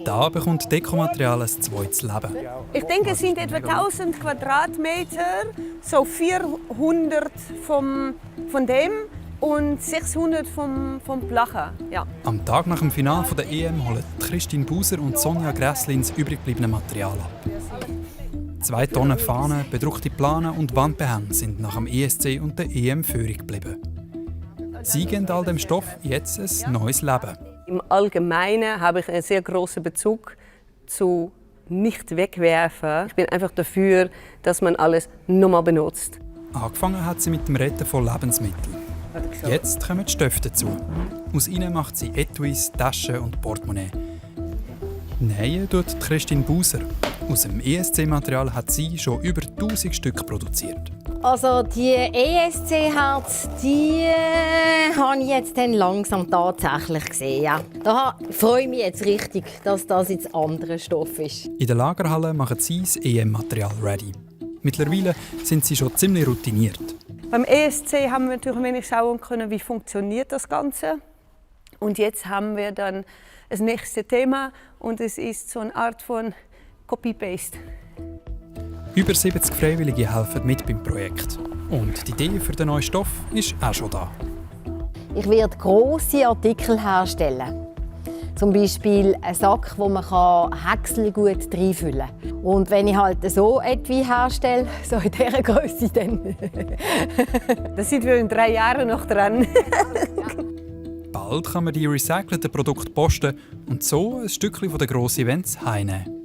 Da bekommt Dekomaterial ein zweites Leben. Ich denke, es sind etwa 1000 Quadratmeter, so 400 von dem und 600 vom Plachen. Ja. Am Tag nach dem Finale der EM holen Christine Buser und Sonja Grässlin das übrig gebliebene Material ab. 2 Tonnen Fahnen, bedruckte Planen und Wandbehänge sind nach dem ESC und der EM Führung geblieben. Sie geben all dem Stoff jetzt ein neues Leben. Im Allgemeinen habe ich einen sehr großen Bezug zu nicht wegwerfen. Ich bin einfach dafür, dass man alles nochmal benutzt. Angefangen hat sie mit dem Retten von Lebensmitteln. Jetzt kommen die Stoffe dazu. Aus ihnen macht sie Etuis, Taschen und Portemonnaie. Nähen tut Christine Buser. Aus dem ESC-Material hat sie schon über 1000 Stück produziert. Also die ESC-Herz, die habe ich jetzt dann langsam tatsächlich gesehen. Ja. Da freue ich mich jetzt richtig, dass das jetzt anderer Stoff ist. In der Lagerhalle machen sie das EM-Material ready. Mittlerweile sind sie schon ziemlich routiniert. Beim ESC haben wir natürlich wenig schauen können, wie funktioniert das Ganze. Und jetzt haben wir dann das nächste Thema und es ist so eine Art von Copy-Paste. Über 70 Freiwillige helfen mit beim Projekt. Und die Idee für den neuen Stoff ist auch schon da. Ich werde grosse Artikel herstellen. Zum Beispiel einen Sack, wo man Häcksel gut reinfüllen kann. Und wenn ich halt so etwas herstelle, so in dieser Größe, dann. Da sind wir in 3 Jahren noch dran. Bald kann man die recycelten Produkte posten und so ein Stückchen von den grossen Events heimnehmen.